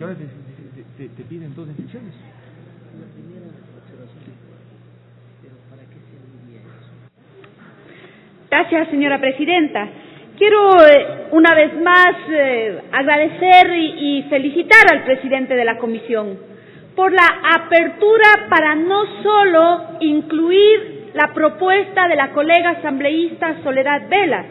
porque ahora te piden 2 definiciones. La primera observación, pero ¿para qué serviría eso? Gracias, señora presidenta. Quiero una vez más agradecer y felicitar al presidente de la comisión por la apertura para no solo incluir la propuesta de la colega asambleísta Soledad Vela,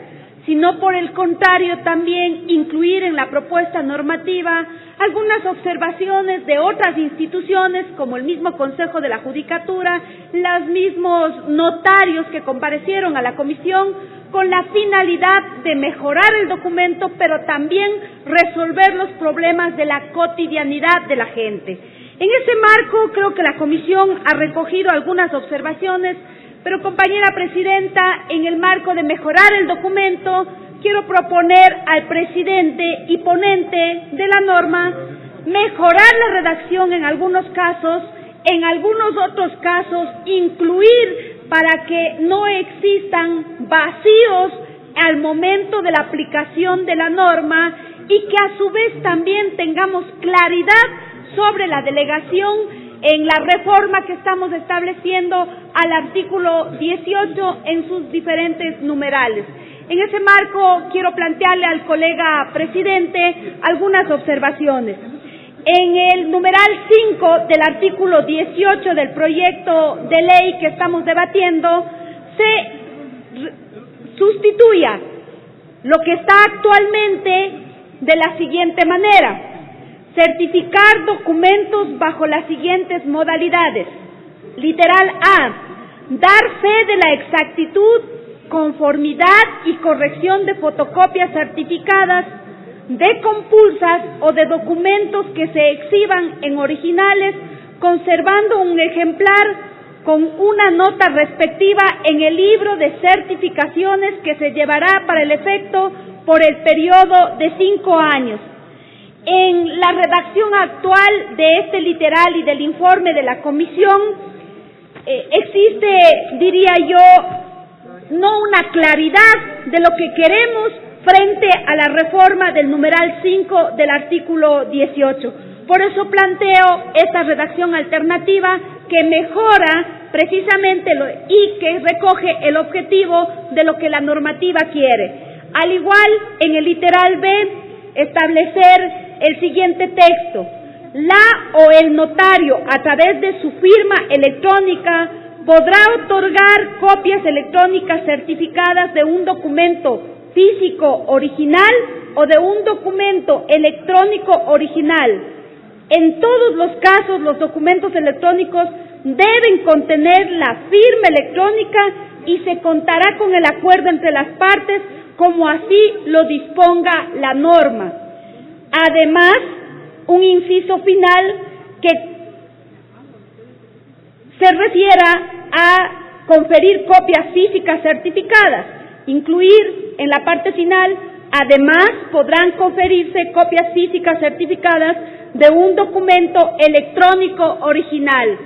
sino por el contrario también incluir en la propuesta normativa algunas observaciones de otras instituciones como el mismo Consejo de la Judicatura, los mismos notarios que comparecieron a la comisión con la finalidad de mejorar el documento, pero también resolver los problemas de la cotidianidad de la gente. En ese marco creo que la comisión ha recogido algunas observaciones, pero compañera presidenta, en el marco de mejorar el documento, quiero proponer al presidente y ponente de la norma mejorar la redacción en algunos casos, en algunos otros casos incluir para que no existan vacíos al momento de la aplicación de la norma y que a su vez también tengamos claridad sobre la delegación en la reforma que estamos estableciendo al artículo 18 en sus diferentes numerales. En ese marco quiero plantearle al colega presidente algunas observaciones. En el numeral 5 del artículo 18 del proyecto de ley que estamos debatiendo se sustituya lo que está actualmente de la siguiente manera: certificar documentos bajo las siguientes modalidades. Literal A, dar fe de la exactitud, conformidad y corrección de fotocopias certificadas, de compulsas o de documentos que se exhiban en originales, conservando un ejemplar con una nota respectiva en el libro de certificaciones que se llevará para el efecto por el periodo de 5 años. En la redacción actual de este literal y del informe de la comisión existe, diría yo, no una claridad de lo que queremos frente a la reforma del numeral 5 del artículo 18. Por eso planteo esta redacción alternativa que mejora precisamente y que recoge el objetivo de lo que la normativa quiere. Al igual, en el literal B, establecer el siguiente texto: la o el notario, a través de su firma electrónica, podrá otorgar copias electrónicas certificadas de un documento físico original o de un documento electrónico original. En todos los casos, los documentos electrónicos deben contener la firma electrónica y se contará con el acuerdo entre las partes, como así lo disponga la norma. Además, un inciso final que se refiera a conferir copias físicas certificadas, incluir en la parte final: además podrán conferirse copias físicas certificadas de un documento electrónico original.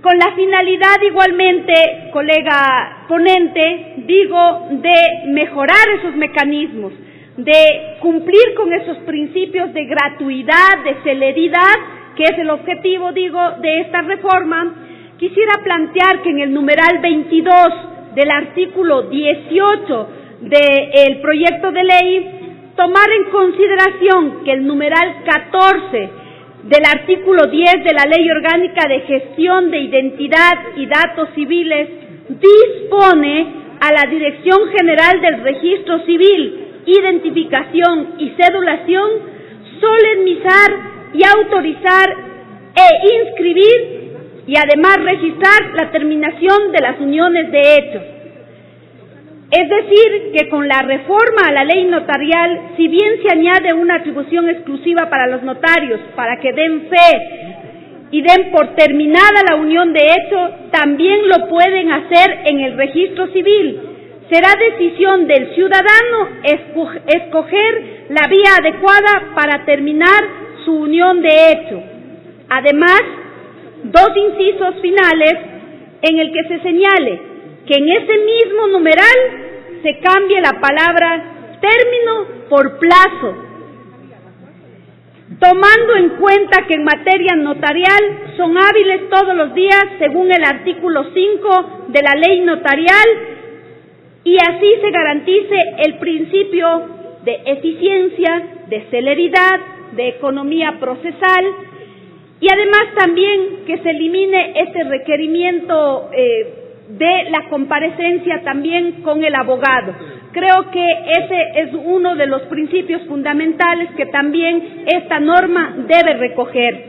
Con la finalidad igualmente, colega ponente, digo, de mejorar esos mecanismos, de cumplir con esos principios de gratuidad, de celeridad, que es el objetivo, digo, de esta reforma, quisiera plantear que en el numeral 22 del artículo 18 del proyecto de ley, tomar en consideración que el numeral 14 del artículo 10 de la Ley Orgánica de Gestión de Identidad y Datos Civiles dispone a la Dirección General del Registro Civil, Identificación y Cedulación solemnizar y autorizar e inscribir y además registrar la terminación de las uniones de hechos. Es decir, que con la reforma a la ley notarial, si bien se añade una atribución exclusiva para los notarios para que den fe y den por terminada la unión de hecho, también lo pueden hacer en el registro civil. Será decisión del ciudadano escoger la vía adecuada para terminar su unión de hecho. Además, 2 incisos finales en el que se señale que en ese mismo numeral se cambie la palabra término por plazo. 2 tomando en cuenta que en materia notarial son hábiles todos los días según el artículo 5 de la ley notarial, y así se garantice el principio de eficiencia, de celeridad, de economía procesal, y además también que se elimine este requerimiento de la comparecencia también con el abogado. Creo que ese es uno de los principios fundamentales que también esta norma debe recoger.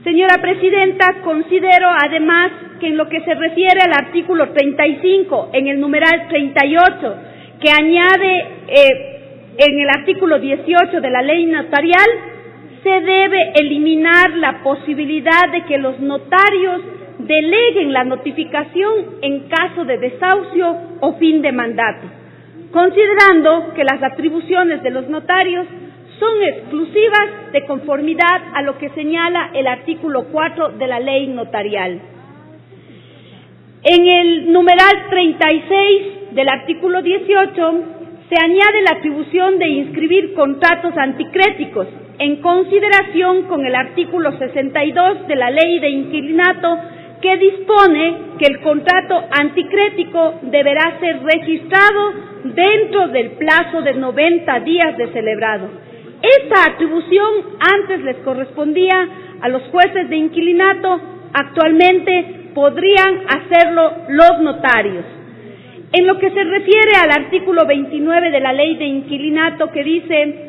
Señora Presidenta, considero además que en lo que se refiere al artículo 35, en el numeral 38, que añade en el artículo 18 de la ley notarial, se debe eliminar la posibilidad de que los notarios deleguen la notificación en caso de desahucio o fin de mandato, considerando que las atribuciones de los notarios son exclusivas de conformidad a lo que señala el artículo 4 de la ley notarial. En el numeral 36 del artículo 18 se añade la atribución de inscribir contratos anticréticos en consideración con el artículo 62 de la ley de inquilinato, que dispone que el contrato anticrético deberá ser registrado dentro del plazo de 90 días de celebrado. Esta atribución antes les correspondía a los jueces de inquilinato, actualmente podrían hacerlo los notarios. En lo que se refiere al artículo 29 de la ley de inquilinato, que dice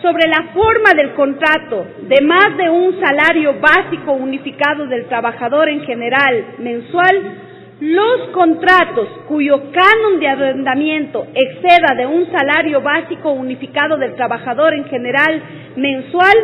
sobre la forma del contrato de más de un salario básico unificado del trabajador en general mensual, los contratos cuyo canon de arrendamiento exceda de un salario básico unificado del trabajador en general mensual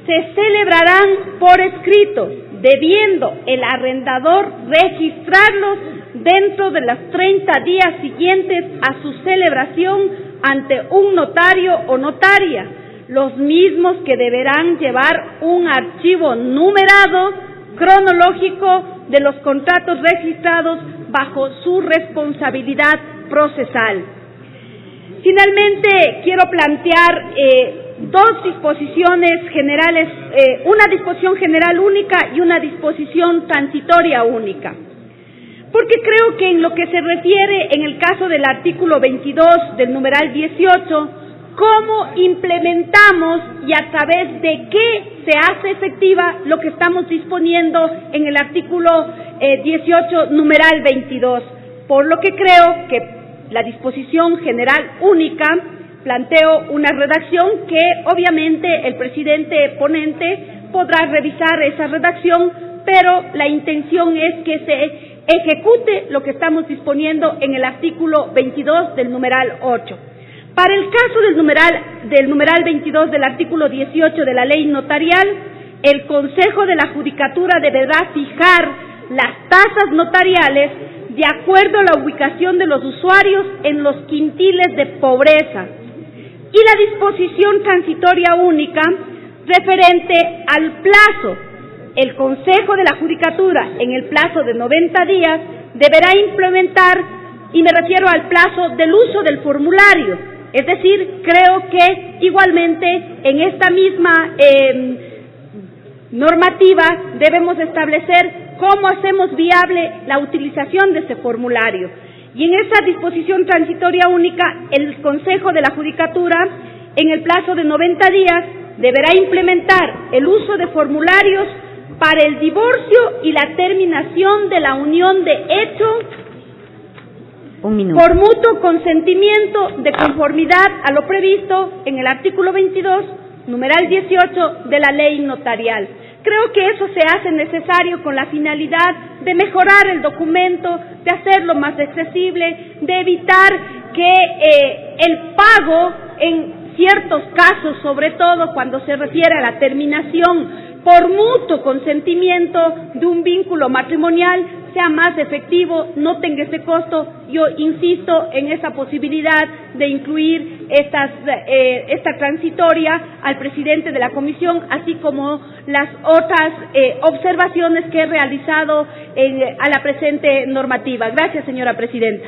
se celebrarán por escrito, debiendo el arrendador registrarlos dentro de los 30 días siguientes a su celebración ante un notario o notaria, los mismos que deberán llevar un archivo numerado cronológico de los contratos registrados bajo su responsabilidad procesal. Finalmente, quiero plantear dos disposiciones generales, una disposición general única y una disposición transitoria única, porque creo que en lo que se refiere en el caso del artículo 22 del numeral 18, cómo implementamos y a través de qué se hace efectiva lo que estamos disponiendo en el artículo 18, numeral 22. Por lo que creo que la disposición general única planteo una redacción que obviamente el presidente ponente podrá revisar esa redacción, pero la intención es que se ejecute lo que estamos disponiendo en el artículo 22 del numeral 8. Para el caso del numeral 22 del artículo 18 de la ley notarial, el Consejo de la Judicatura deberá fijar las tasas notariales de acuerdo a la ubicación de los usuarios en los quintiles de pobreza, y la disposición transitoria única referente al plazo. El Consejo de la Judicatura, en el plazo de 90 días, deberá implementar, y me refiero al plazo del uso del formulario. Es decir, creo que igualmente en esta misma normativa debemos establecer cómo hacemos viable la utilización de ese formulario. Y en esa disposición transitoria única, el Consejo de la Judicatura, en el plazo de 90 días, deberá implementar el uso de formularios para el divorcio y la terminación de la unión de hecho por mutuo consentimiento de conformidad a lo previsto en el artículo 22, numeral 18 de la ley notarial. Creo que eso se hace necesario con la finalidad de mejorar el documento, de hacerlo más accesible, de evitar que el pago en ciertos casos, sobre todo cuando se refiere a la terminación por mutuo consentimiento de un vínculo matrimonial, sea más efectivo, no tenga ese costo. Yo insisto en esa posibilidad de incluir esta transitoria al presidente de la comisión, así como las otras observaciones que he realizado a la presente normativa. Gracias, señora presidenta.